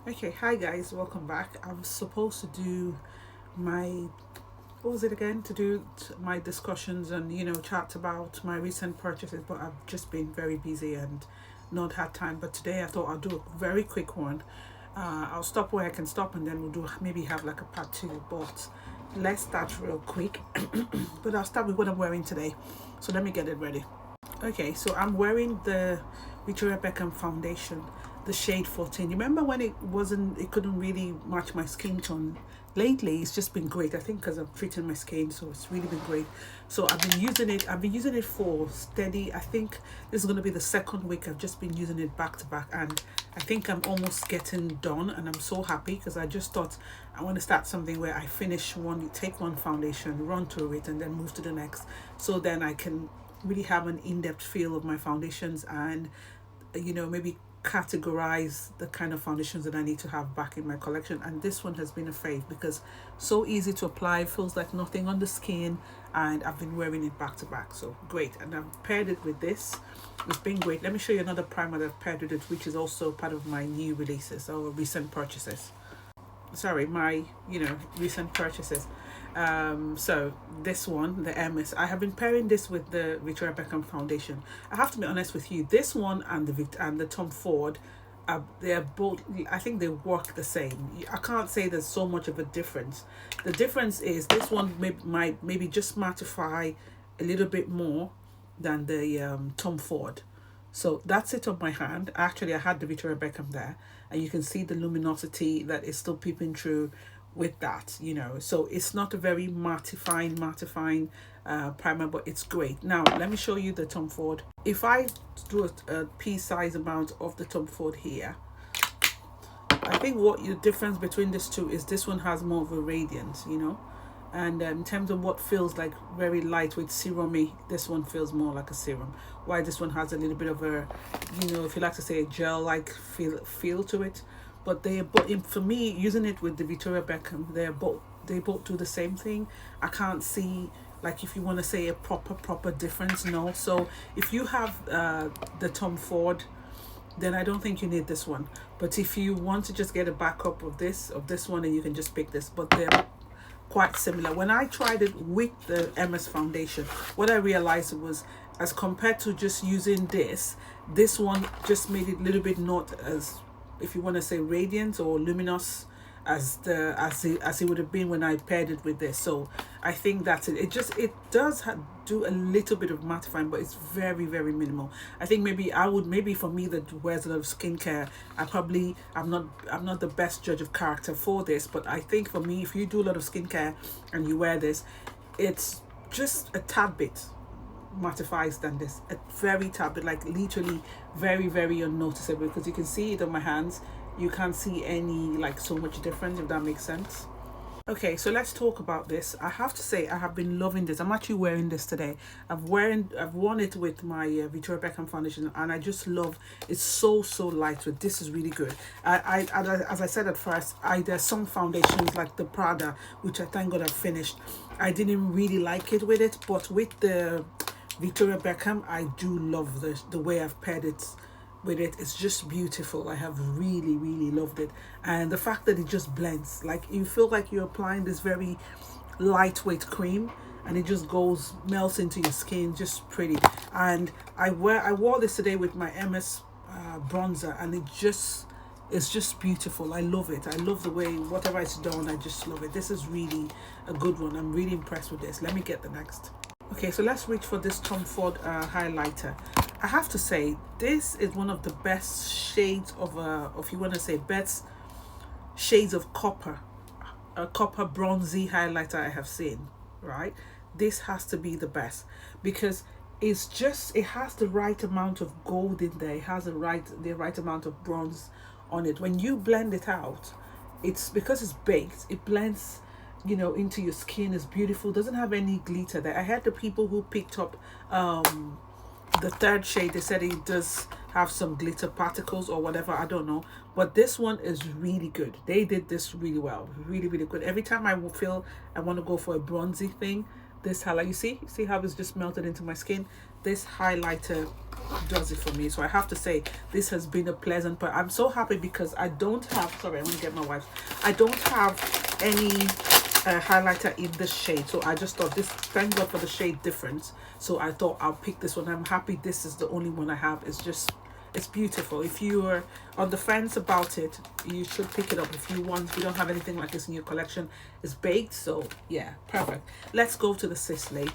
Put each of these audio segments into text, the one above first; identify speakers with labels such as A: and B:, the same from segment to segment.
A: Okay, hi guys, welcome back. I'm supposed to do my what was it again? To do my discussions and chat about my recent purchases, but I've just been very busy and not had time. But today I thought I'll do a very quick one. I'll stop where I can stop and then we'll do maybe have like a part two. But let's start real quick. But I'll start with what I'm wearing today. So let me get it ready. Okay, so I'm wearing the Victoria Beckham foundation, the shade 14. You remember when it couldn't really match my skin tone? Lately, it's just been great. I think because I'm treating my skin, so it's really been great. So I've been using it for steady. I think this is going to be the second week. I've just been using it back to back, and I think I'm almost getting done, and I'm so happy because I just thought I want to start something where I finish one, take one foundation, run through it, and then move to the next. So then I can really have an in-depth feel of my foundations and maybe categorize the kind of foundations that I need to have back in my collection. And this one has been a fave because so easy to apply, feels like nothing on the skin, and I've been wearing it back to back. So great. And I've paired it with this. It's been great. Let me show you another primer that I've paired with it, which is also part of my new releases or recent purchases. Sorry, my recent purchases. So this one, the MS, I have been pairing this with the Victoria Beckham foundation. I have to be honest with you, this one and the Tom Ford, they're both, I think they work the same. I can't say there's so much of a difference. The difference is this one might maybe just mattify a little bit more than the Tom Ford. So that's it on my hand. Actually, I had the Victoria Beckham there, and you can see the luminosity that is still peeping through with that. So it's not a very mattifying primer, but it's great. Now, let me show you the Tom Ford. If I do a pea-size amount of the Tom Ford here, I think what the difference between these two is this one has more of a radiance. And in terms of what feels like very lightweight serumy, this one feels more like a serum. Why this one has a little bit of a, if you like to say, a gel-like feel to it. But for me, using it with the Victoria Beckham, they both do the same thing. I can't see, like, if you want to say a proper difference. No. So if you have the Tom Ford, then I don't think you need this one. But if you want to just get a backup of this one, then you can just pick this. But they're quite similar. When I tried it with the MS foundation, what I realized was, as compared to just using this one just made it a little bit not as, if you want to say, radiant or luminous as it would have been when I paired it with this. So I think that's it. It does do a little bit of mattifying, but it's very, very minimal. I think maybe for me that wears a lot of skincare, I'm not the best judge of character for this, but I think for me, if you do a lot of skincare and you wear this, it's just a tad bit mattifies than this, a very tad bit, like literally very, very unnoticeable, because you can see it on my hands. You can't see any, like, so much difference, if that makes sense. Okay, so let's talk about this. I have to say I have been loving this. I'm actually wearing this today. I've worn it with my Victoria Beckham foundation, and I just love it's so lightweight. This is really good. As I said at first, there's some foundations like the Prada, which I thank God I've finished. I didn't really like it with it, but with the Victoria Beckham, I do love the way I've paired it with it. It's just beautiful. I have really loved it, and the fact that it just blends, like you feel like you're applying this very lightweight cream and it just melts into your skin, just pretty. And I wore this today with my MS bronzer, and it's just beautiful. I love it. I love the way whatever it's done, I just love it. This is really a good one. I'm really impressed with this. Let me get the next. Okay, so let's reach for this Tom Ford highlighter. I have to say, this is one of the best shades of if you want to say best shades of copper, a copper bronzy highlighter I have seen, right? This has to be the best because it has the right amount of gold in there. It has the right amount of bronze on it. When you blend it out, it's because it's baked, it blends into your skin. Is beautiful, doesn't have any glitter there. I had the people who picked up the third shade, they said it does have some glitter particles or whatever, I don't know, but this one is really good. They did this really well, really good. Every time I feel I want to go for a bronzy thing, this highlight, you see how it's just melted into my skin. This highlighter does it for me. So I have to say this has been a pleasant, but I'm so happy because I don't have, sorry, I'm gonna get my wipes. I don't have any highlighter in this shade, so I just thought this, thank God for the shade difference, so I thought I'll pick this one. I'm happy this is the only one I have. It's just, it's beautiful. If you are on the fence about it, you should pick it up. If you want, if you don't have anything like this in your collection, it's baked, so yeah, perfect. Let's go to the Sisley.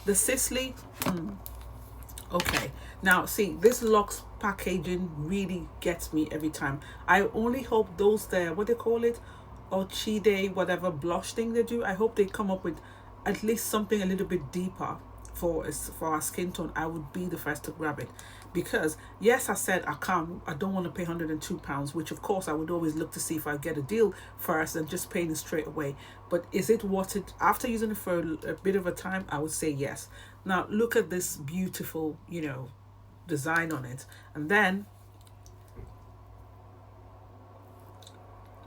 A: The Sisley, okay, now see, this Lux packaging really gets me every time. I only hope those there, what they call it, Orchide, whatever blush thing they do, I hope they come up with at least something a little bit deeper for our skin tone. I would be the first to grab it, because yes, I said I don't want to pay £102, which of course I would always look to see if I get a deal first and just paying it straight away. But is it worth it? After using it for a bit of a time, I would say yes. Now look at this beautiful, you know, design on it, and then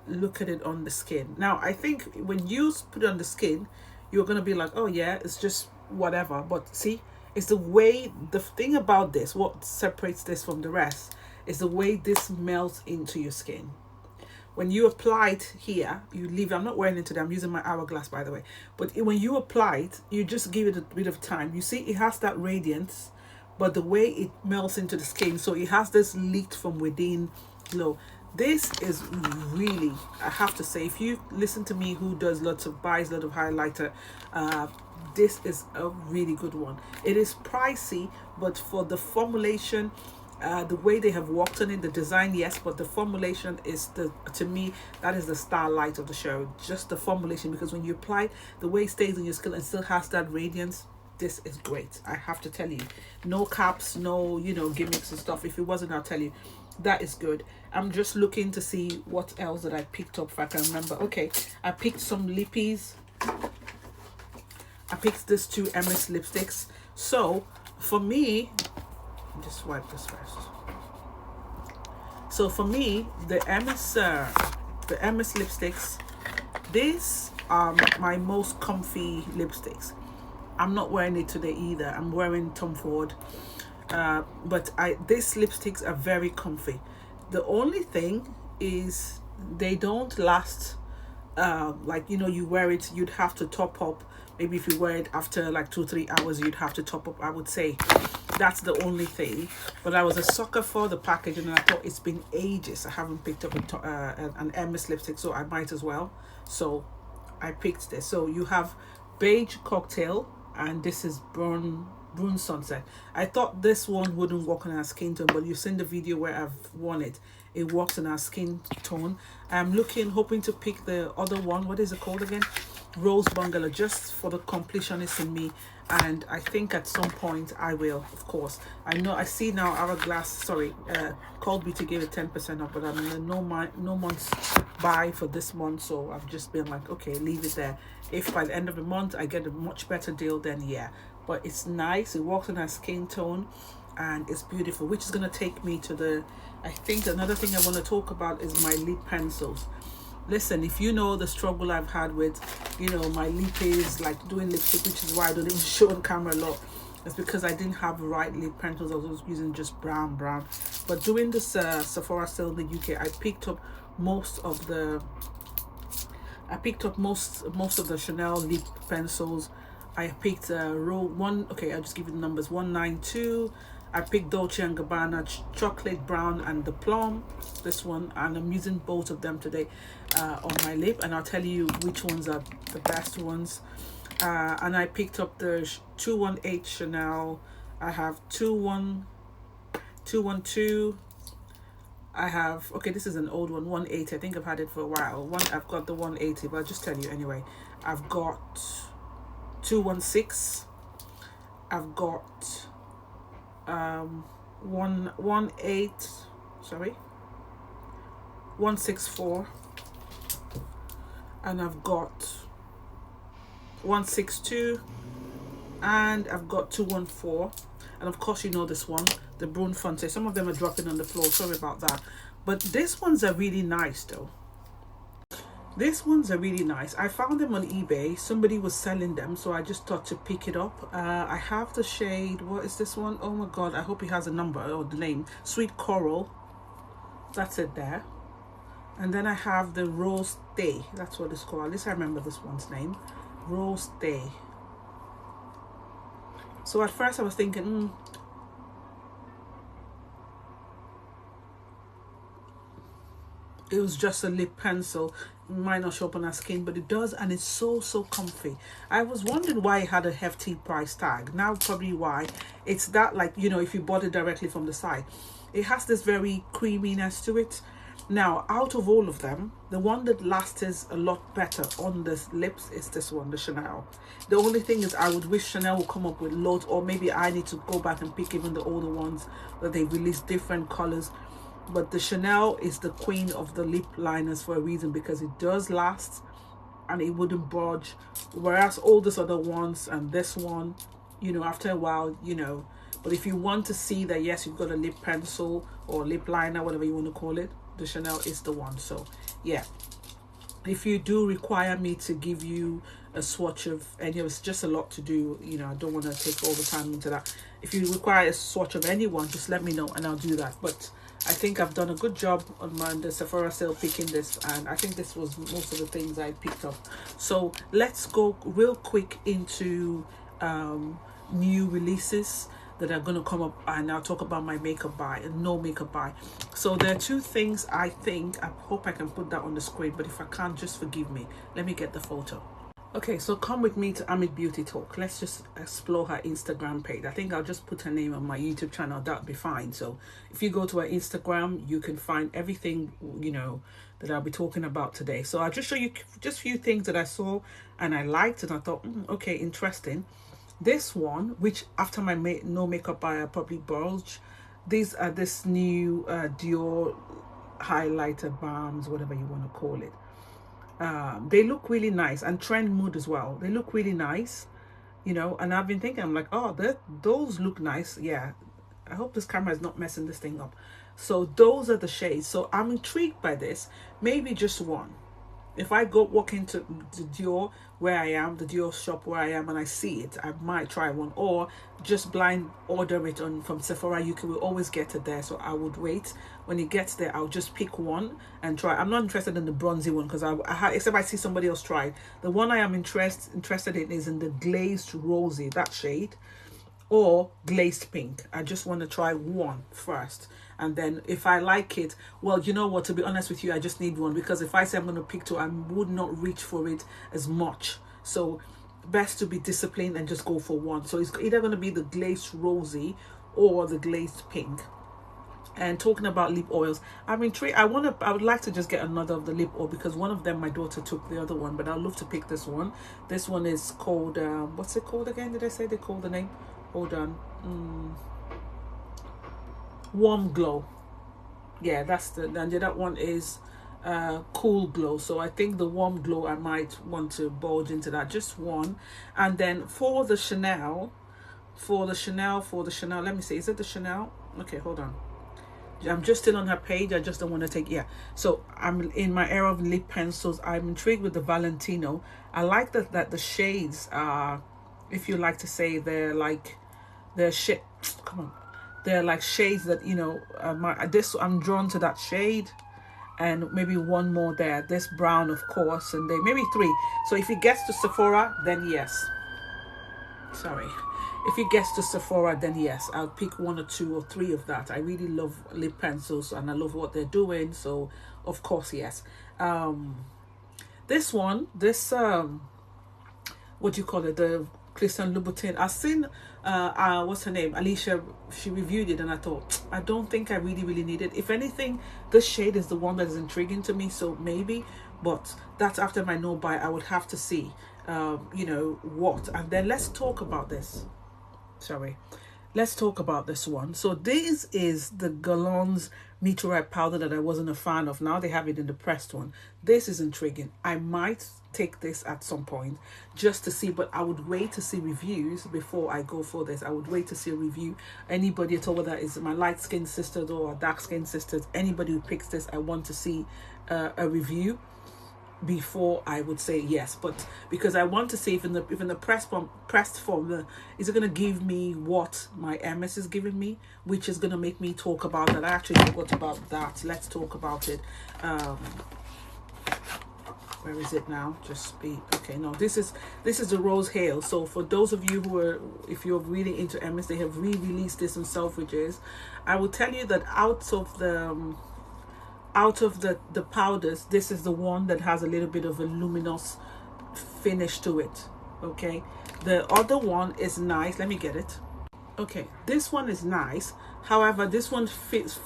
A: look at it on the skin. Now I think when you put it on the skin, you're gonna be like, oh yeah, it's just whatever. But see, it's the way, the thing about this, what separates this from the rest, is the way this melts into your skin. When you apply it here, you leave, I'm not wearing it today, I'm using my Hourglass by the way, but when you apply it, you just give it a bit of time. You see it has that radiance, but the way it melts into the skin, so it has this leaked from within glow. This is really, I have to say, if you listen to me who does lots of buys, lot of highlighter, this is a really good one. It is pricey, but for the formulation, the way they have worked on it, the design, yes, but the formulation is to me, that is the starlight of the show. Just the formulation, because when you apply it, the way it stays on your skin and still has that radiance, this is great. I have to tell you, no caps, no, you know, gimmicks and stuff. If it wasn't, I'll tell you. That is good. I'm just looking to see what else that I picked up, if I can remember. Okay, I picked some lippies. I picked these two MS lipsticks. So for me, just wipe this first. So for me, the MS lipsticks, these are my most comfy lipsticks. I'm not wearing it today either. I'm wearing Tom Ford. But these lipsticks are very comfy. The only thing is they don't last, like, you know, you wear it, you'd have to top up. Maybe if you wear it after like 2-3 hours, you'd have to top up, I would say. That's the only thing. But I was a sucker for the packaging, and I thought it's been ages I haven't picked up an MS lipstick, so I might as well. So I picked this. So you have Beige Cocktail, and this is Brune Sunset. I thought this one wouldn't work on our skin tone, but you've seen the video where I've worn it. It works on our skin tone. I'm hoping to pick the other one. What is it called again? Rose Bungalow, just for the completionist in me. And I think at some point I will, of course. I know, I see now Hourglass, sorry, Cold Beauty gave it 10% off, but I'm in a no months buy for this month, so I've just been like, okay, leave it there. If by the end of the month I get a much better deal, then yeah. But it's nice, it works on our skin tone, and it's beautiful, which is going to take me to the, I think another thing I want to talk about is my lip pencils. Listen, if you know the struggle I've had with, you know, my lip is like doing lipstick, which is why I don't even show on camera a lot. It's because I didn't have the right lip pencils. I was using just brown. But doing this Sephora sale in the UK, I picked up most of the Chanel lip pencils. I picked okay, I'll just give you the numbers. 192. I picked Dolce & Gabbana chocolate brown and the plum, this one, and I'm using both of them today on my lip, and I'll tell you which ones are the best ones. And I picked up the 218 Chanel. I have 212. I have, okay, this is an old one, 180. I think I've had it for a while. I've got the 180, but I'll just tell you anyway. I've got 216. I've got 164, and I've got 162, and I've got 214, and of course you know this one, the Brune Fonte. Some of them are dropping on the floor, sorry about that, but these ones are really nice though. These ones are really nice. I found them on eBay. Somebody was selling them, so I just thought to pick it up. I have the shade, what is this one? Oh my god, I hope it has a number or the name. Sweet Coral. That's it there. And then I have the Rose Day. That's what it's called. At least I remember this one's name. Rose Day. So at first I was thinking, it was just a lip pencil. It might not show up on our skin, but it does, and it's so comfy. I was wondering why it had a hefty price tag. Now probably why. It's that, like, you know, if you bought it directly from the site, it has this very creaminess to it. Now, out of all of them, the one that lasts a lot better on the lips is this one, the Chanel. The only thing is, I would wish Chanel would come up with loads, or maybe I need to go back and pick even the older ones that they release different colors. But the Chanel is the queen of the lip liners for a reason, because it does last and it wouldn't budge. Whereas all these other ones and this one, you know, after a while, you know. But if you want to see that, yes, you've got a lip pencil or lip liner, whatever you want to call it, the Chanel is the one. So yeah, if you do require me to give you a swatch of any of, it's just a lot to do, you know, I don't want to take all the time into that. If you require a swatch of anyone, just let me know and I'll do that. But I think I've done a good job on the Sephora sale picking this, and I think this was most of the things I picked up. So let's go real quick into new releases that are going to come up, and I'll talk about my makeup buy and no makeup buy. So there are two things I think, I hope I can put that on the screen, but if I can't, just forgive me. Let me get the photo. Okay, so come with me to Amit Beauty Talk. Let's just explore her Instagram page. I think I'll just put her name on my YouTube channel. That'll be fine. So if you go to her Instagram, you can find everything, you know, that I'll be talking about today. So I'll just show you just a few things that I saw and I liked, and I thought, okay, interesting. This one, which after my no makeup buy, I probably bulge. These are this new Dior highlighter balms, whatever you want to call it. They look really nice, and Trend Mood as well. They look really nice, you know, and I've been thinking, I'm like, oh, those look nice. Yeah, I hope this camera is not messing this thing up. So those are the shades. So I'm intrigued by this. Maybe just one. If I go walk into the Dior where I am, the Dior shop where I am, and I see it, I might try one, or just blind order it on from Sephora UK. Will always get it there, so I would wait. When it gets there, I'll just pick one and try. I'm not interested in the bronzy one because except I see somebody else try. The one I am interested in is in the glazed rosy, that shade, or glazed pink. I just want to try one first, and then if I like it, well, you know what, to be honest with you, I just need one, because if I say I'm going to pick two, I would not reach for it as much. So best to be disciplined and just go for one. So it's either going to be the glazed rosy or the glazed pink. And talking about lip oils, I'm intrigued. I would like to just get another of the lip oil, because one of them my daughter took the other one, but I'd love to pick this one. This one is called what's it called again? Did I say they called the name? Hold on. Warm Glow. Yeah, that's and that one is Cool Glow. So I think the Warm Glow, I might want to bulge into that, just one. And then for the Chanel, let me see, is it the Chanel? Okay, hold on, I'm just still on her page. I just don't want to take, yeah. So I'm in my era of lip pencils. I'm intrigued with the Valentino. I like that the shades are, if you like to say, they're like, they're shit. Come on, they're like shades that, you know, I'm drawn to that shade, and maybe one more there. This brown, of course, and maybe three. So if it gets to Sephora, then yes. Sorry. If it gets to Sephora, then yes, I'll pick one or two or three of that. I really love lip pencils and I love what they're doing. So, of course, yes. This one, what do you call it? The Christian Louboutin. I've seen, what's her name? Alicia, she reviewed it, and I thought, I don't think I really need it. If anything, this shade is the one that is intriguing to me. So maybe, but that's after my no buy. I would have to see, you know, what. And then let's talk about this. Let's talk about this one. So this is the Galon's Meteorite powder that I wasn't a fan of. Now they have it in the pressed one. This is intriguing. I might take this at some point just to see, but I would wait to see reviews before I go for this. I would wait to see a review. Anybody at all, whether it's my light skinned sisters or dark skinned sisters, anybody who picks this, I want to see a review. before I would say yes. But because I want to see if in the pressed form, is it going to give me what my MS is giving me, which is going to make me talk about that. I actually forgot about that. Let's talk about it. Where is it now? Just be okay. No, this is the Rose Hill. So for those of you who are, if you're really into MS, they have re-released this in Selfridges. I will tell you that out of the powders, this is the one that has a little bit of a luminous finish to it. Okay, the other one is nice. Let me get it. Okay, this one is nice. However, this one sits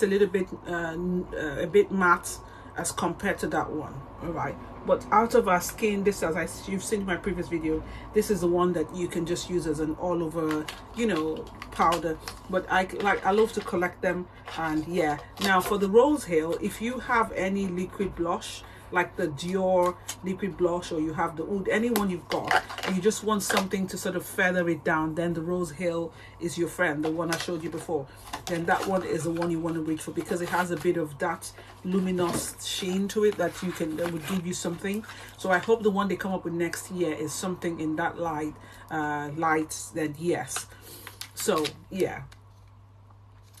A: a little bit a bit matte as compared to that one. All right, but out of our skin, this, as you've seen in my previous video, this is the one that you can just use as an all over, you know, powder. But I love to collect them. And yeah, now for the Rose Hill, if you have any liquid blush like the Dior liquid blush, or you have the Oud, anyone you've got, and you just want something to sort of feather it down, then the Rose Hill is your friend, the one I showed you before. Then that one is the one you want to reach for, because it has a bit of that luminous sheen to it that would give you something. So I hope the one they come up with next year is something in that light, then yes. So yeah,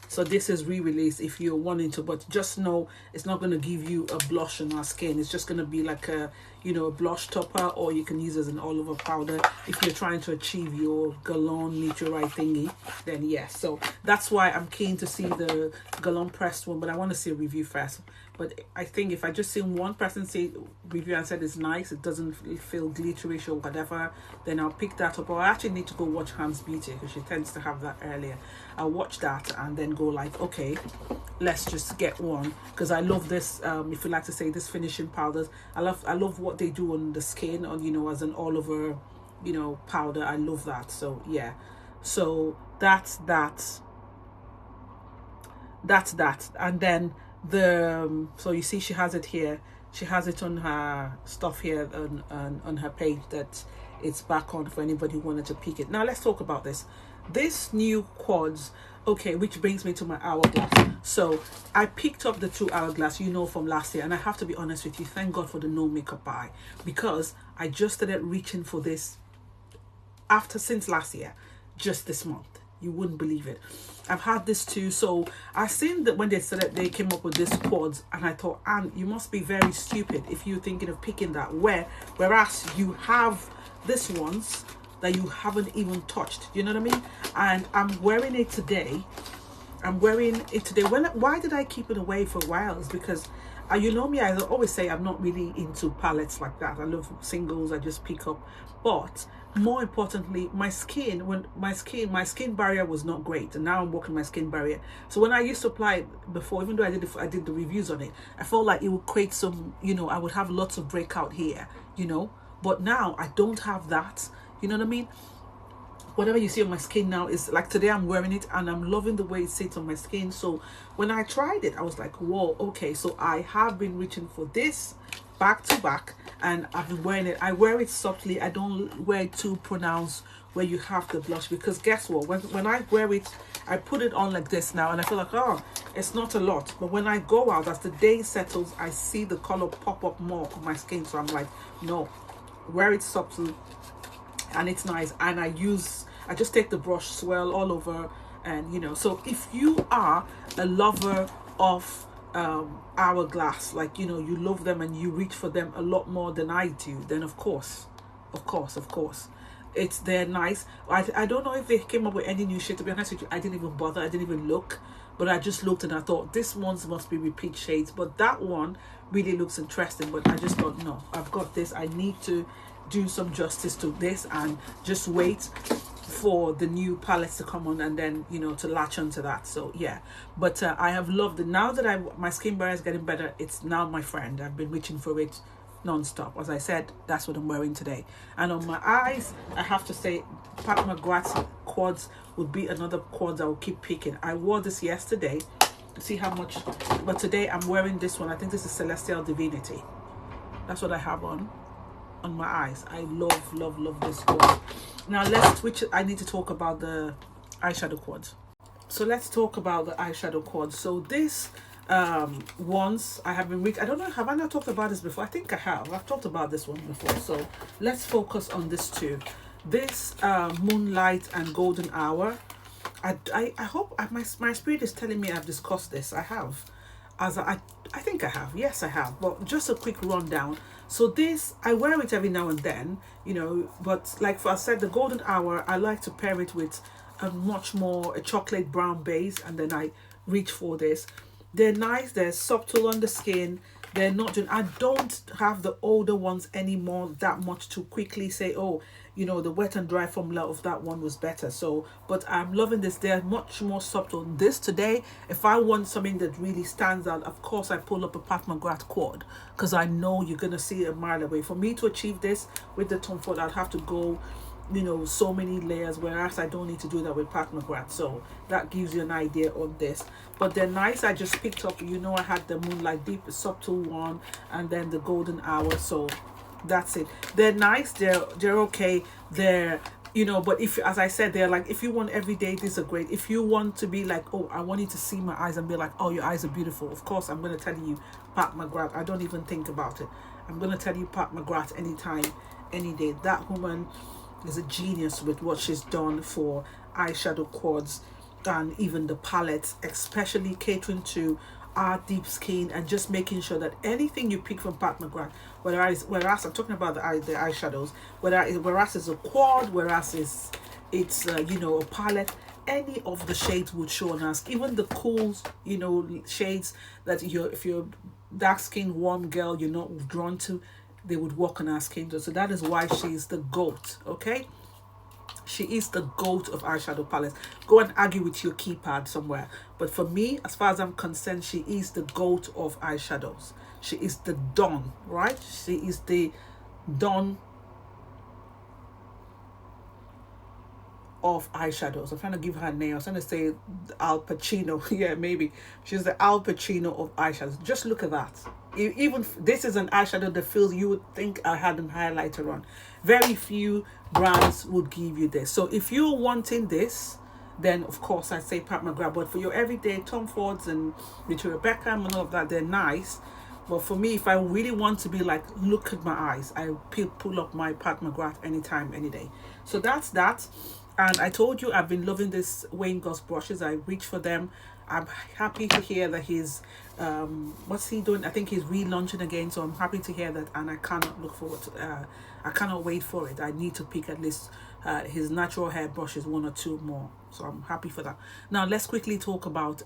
A: so this is re-released if you're wanting to, but just know it's not going to give you a blush on our skin. It's just going to be like a, you know, a blush topper, or you can use it as an all over powder if you're trying to achieve your Galon Meteorite thingy. Then yes, so that's why I'm keen to see the Galon pressed one, but I want to see a review first. But I think if I just see one person say review and said it's nice, it doesn't feel glitterish or whatever, then I'll pick that up. Or I actually need to go watch Hans Beauty, because she tends to have that earlier. I'll watch that and then go like, okay, let's just get one, because I love this, if you like to say, this finishing powders. I love what they do on the skin, on, you know, as an all over, you know, powder. I love that. So yeah, so that's that. And then the so you see she has it here, she has it on her stuff here on her page, that it's back on for anybody who wanted to peek it. Now let's talk about this new quads. Okay, which brings me to my Hourglass. So I picked up the 2 Hourglass, you know, from last year, and I have to be honest with you, thank God for the no makeup buy, because I just started reaching for this since last year, just this month. You wouldn't believe it. I've had this too. So I seen that when they came up with this quads, and I thought, Anne, you must be very stupid if you're thinking of picking that, whereas you have this ones that you haven't even touched. You know what I mean? And I'm wearing it today. Why did I keep it away for a while? Is because you know me, I always say I'm not really into palettes like that. I love singles, I just pick up. But more importantly, my skin barrier was not great, and now I'm working my skin barrier. So when I used to apply it before, even though I did the reviews on it, I felt like it would create some, you know, I would have lots of breakout here, you know. But now I don't have that. You know what I mean? Whatever you see on my skin now is like, today I'm wearing it and I'm loving the way it sits on my skin. So when I tried it, I was like, whoa, okay. So I have been reaching for this back to back, and I've been wearing it. I wear it softly. I don't wear it too pronounced where you have the blush, because guess what? When I wear it, I put it on like this now, and I feel like, oh, it's not a lot. But when I go out, as the day settles, I see the color pop up more on my skin. So I'm like, no, wear it softly. And it's nice, and I just take the brush, swirl all over, and you know. So if you are a lover of Hourglass, like, you know, you love them and you reach for them a lot more than I do, then of course they're nice. I don't know if they came up with any new shade, to be honest with you. I didn't even bother, I didn't even look, but I just looked and I thought this one's must be repeat shades, but that one really looks interesting. But I just thought, no, I've got this, I need to do some justice to this and just wait for the new palettes to come on, and then, you know, to latch onto that. So yeah, but I have loved it. Now that my skin barrier is getting better, it's now my friend. I've been reaching for it non-stop. As I said, that's what I'm wearing today. And on my eyes, I have to say, Pat McGrath's quads would be another quads I will keep picking. I wore this yesterday, see how much, but today I'm wearing this one. I think this is Celestial Divinity. That's what I have on my eyes. I love this quad. Now let's switch. I need to talk about the eyeshadow quads. So let's talk about the eyeshadow quads. So this once I have been I don't know, have I not talked about this before? I think I have. I've talked about this one before. So let's focus on this too. This Moonlight and Golden Hour. I hope my spirit is telling me I've discussed this. I have. I think I have. Yes, I have. But just a quick rundown. So this, I wear it every now and then, but like I said, the Golden Hour, I like to pair it with a chocolate brown base, and then I reach for this. They're nice, they're subtle on the skin. They're not doing, I don't have the older ones anymore that much to quickly say, oh, the wet and dry formula of that one was better. So, but I'm loving this. They're much more subtle. This today, if I want something that really stands out, of course I pull up a Pat McGrath quad, because I know you're going to see it a mile away. For me to achieve this with the Tom Ford, I'd have to go so many layers, whereas I don't need to do that with Pat McGrath. So that gives you an idea on this. But they're nice. I just picked up, I had the Moonlight Deep subtle one, and then the Golden Hour. So that's it. They're nice. They're okay. They're but if, as I said, they're like, if you want every day, these are great. If you want to be like, oh, I want you to see my eyes and be like, oh, your eyes are beautiful, of course I'm going to tell you Pat McGrath. I don't even think about it. I'm going to tell you Pat McGrath anytime, any day. That woman is a genius with what she's done for eyeshadow quads and even the palettes, especially catering to our deep skin, and just making sure that anything you pick from Pat McGrath, whereas I'm talking about the eyeshadows, whereas it's a quad, whereas it's a palette, any of the shades would show on us, even the cool shades that if you're dark skin warm girl, you're not drawn to, they would work on our skin tone. So that is why she's the GOAT, okay? She is the GOAT of eyeshadow palettes. Go and argue with your keypad somewhere. But for me, as far as I'm concerned, she is the GOAT of eyeshadows. She is the Dawn, right? She is the Dawn of eyeshadows. I'm trying to give her a name. I was trying to say Al Pacino. Yeah, maybe. She's the Al Pacino of eyeshadows. Just look at that. Even this is an eyeshadow that feels, you would think I had an highlighter on. Very few brands would give you this. So if you're wanting this, then of course I'd say Pat McGrath. But for your everyday Tom Fords and Victoria Beckham and all of that, they're nice. But for me, if I really want to be like, look at my eyes, I pull up my Pat McGrath anytime, any day. So that's that. And I told you I've been loving this Wayne Goss brushes. I reach for them. I'm happy to hear that he's what's he doing? I think he's relaunching again, so I'm happy to hear that, and I cannot look forward to I cannot wait for it. I need to pick at least his natural hair brushes, one or two more, so I'm happy for that. Now let's quickly talk about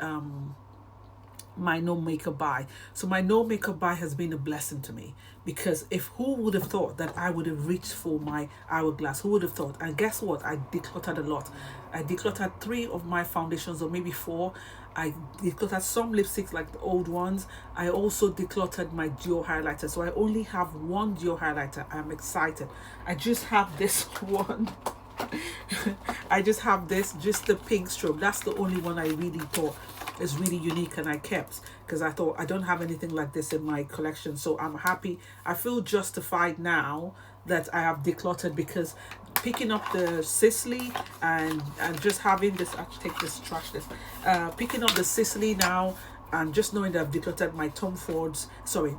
A: my no makeup buy. So my no makeup buy has been a blessing to me, because who would have thought that I would have reached for my Hourglass? Who would have thought? And guess what? I decluttered a lot. I decluttered 3 of my foundations, or maybe 4. I decluttered some lipsticks like the old ones. I also decluttered my duo highlighter, so I only have one duo highlighter. I'm excited. I just have this one. I just have this, just the pink strobe. That's the only one I really thought is really unique, and I kept, because I thought I don't have anything like this in my collection. So I'm happy. I feel justified now that I have decluttered, because picking up the Sisley and just having this, actually take this, trash this, picking up the Sisley now, and just knowing that I've decluttered my Tom Ford's,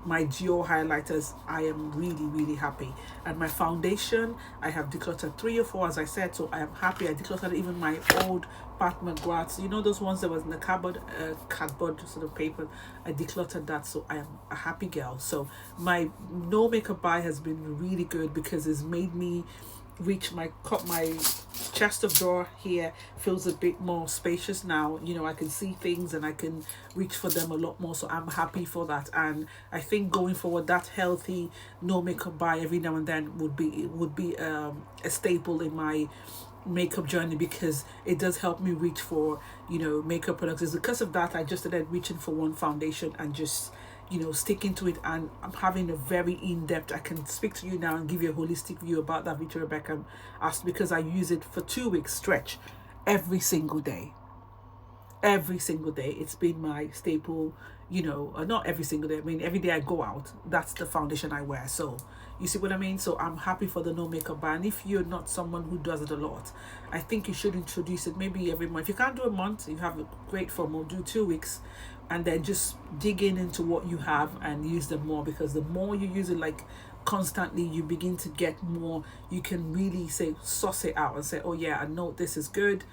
A: my duo highlighters, I am really, really happy. And my foundation, I have decluttered 3 or 4, as I said, so I am happy. I decluttered even my old Pat McGraths, those ones that was in the cardboard sort of paper. I decluttered that, so I am a happy girl. So my no makeup buy has been really good, because it's made me reach my chest of drawer here feels a bit more spacious now. I can see things and I can reach for them a lot more, so I'm happy for that. And I think going forward, that healthy no makeup buy every now and then would be a staple in my makeup journey, because it does help me reach for makeup products. It's because of that I just started reaching for one foundation and just sticking to it, and I'm having a very in-depth, I can speak to you now and give you a holistic view about that Victoria Beckham, because I use it for 2 weeks stretch every single day. It's been my staple, not every single day, I mean every day I go out, that's the foundation I wear. So you see what I mean? So I'm happy for the no makeup buy. And if you're not someone who does it a lot, I think you should introduce it maybe every month. If you can't do a month, you have a great FOMO, do 2 weeks. and then just dig into what you have and use them more, because the more you use it like constantly, you begin to get more. You can really say, suss it out and say, oh yeah, I know this is good,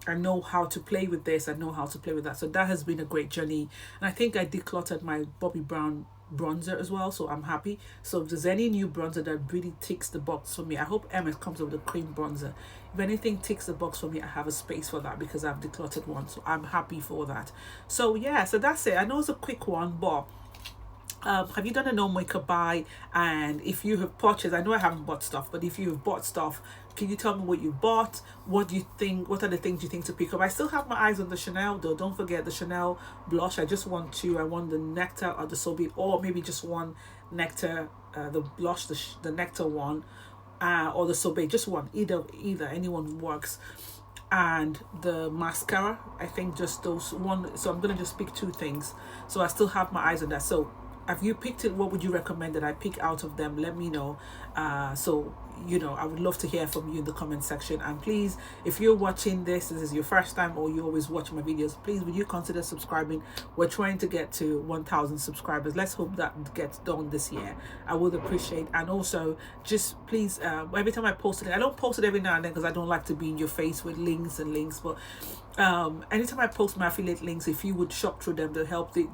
A: I know how to play with this, I know how to play with that. So that has been a great journey. And I think I decluttered my Bobbi Brown bronzer as well, so I'm happy. So if there's any new bronzer that really ticks the box for me, I hope Emma comes up with a cream bronzer. If anything ticks the box for me, I have a space for that because I've decluttered one, so I'm happy for that. So yeah, so that's it. I know it's a quick one, but have you done a no makeup buy? And if you have purchased, I know I haven't bought stuff, but if you have bought stuff, can you tell me what you bought? What do you think? What are the things you think to pick up? I still have my eyes on the Chanel though. Don't forget the Chanel blush. I want the Nectar or the Sobe, or maybe just one Nectar, the blush, the Nectar one, or the Sobe, just one. Either anyone works. And the mascara, I think just those one. So I'm gonna just pick two things. So I still have my eyes on that. So have you picked it? What would you recommend that I pick out of them? Let me know. So I would love to hear from you in the comment section. And please, if you're watching this is your first time, or you always watch my videos, please would you consider subscribing? We're trying to get to 1,000 subscribers. Let's hope that gets done this year. I would appreciate. And also just please, every time I post it, I don't post it every now and then because I don't like to be in your face with links, but anytime I post my affiliate links, if you would shop through them to help, you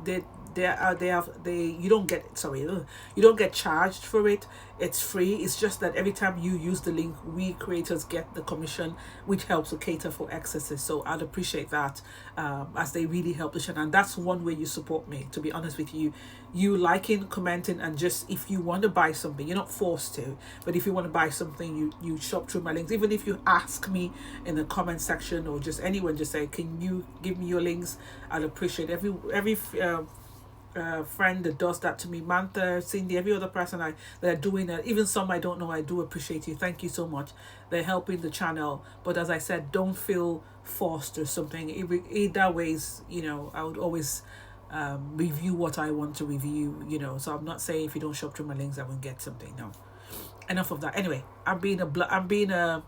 A: don't get charged for it. It's free. It's just that every time you use the link, we creators get the commission, which helps to cater for excesses. So I'd appreciate that, as they really help the channel. And that's one way you support me, to be honest with you. You liking, commenting, and just if you want to buy something, you're not forced to, but if you want to buy something, you shop through my links. Even if you ask me in the comment section, or just anyone, just say, can you give me your links? I'd appreciate every friend that does that to me, Mantha, Cindy, every other person that are doing that, even some I don't know. I do appreciate you. Thank you so much. They're helping the channel, but as I said, don't feel forced or something. Either ways, I would always review what I want to review, so I'm not saying if you don't shop through my links I won't get something. No, enough of that. Anyway, I'm being a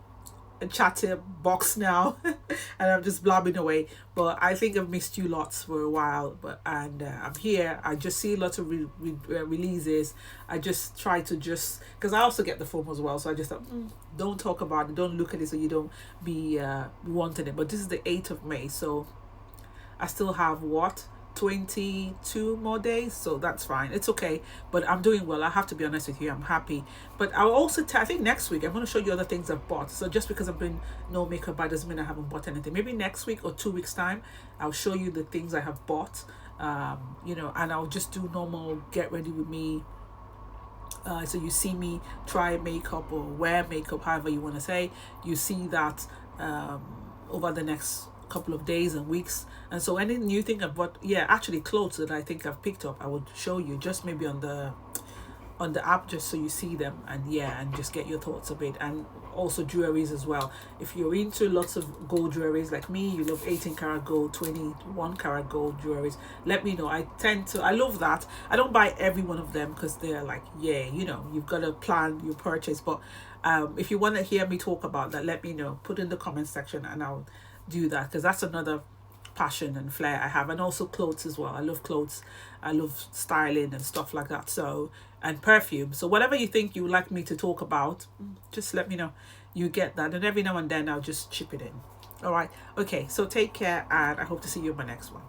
A: chatter box now and I'm just blabbing away, but I think I've missed you lots for a while, I'm here. I just see lots of releases. I just try to because I also get the FOMO as well, so I just thought, don't talk about it, don't look at it, so you don't be wanting it. But this is the 8th of May, so I still have 22 more days, so that's fine. It's okay, but I'm doing well. I have to be honest with you, I'm happy. But I'll also I think next week I'm going to show you other things I've bought. So just because I've been no makeup buy doesn't mean I haven't bought anything. Maybe next week or 2 weeks time I'll show you the things I have bought, and I'll just do normal get ready with me. So you see me try makeup or wear makeup, however you want to say. You see that over the next couple of days and weeks. And so any new thing I've bought, actually clothes that I think I've picked up, I would show you, just maybe on the app, just so you see them, and just get your thoughts of it. And also jewelries as well. If you're into lots of gold jewelries like me, you love 18 karat gold, 21 karat gold jewelries, let me know. I love that. I don't buy every one of them because they're like, you've got to plan your purchase. But if you want to hear me talk about that, let me know. Put in the comment section and I'll do that, because that's another passion and flair I have. And also clothes as well. I love clothes. I love styling and stuff like that. So, and perfume. So whatever you think you would like me to talk about, just let me know. You get that. And every now and then I'll just chip it in. All right. Okay. So take care, and I hope to see you in my next one.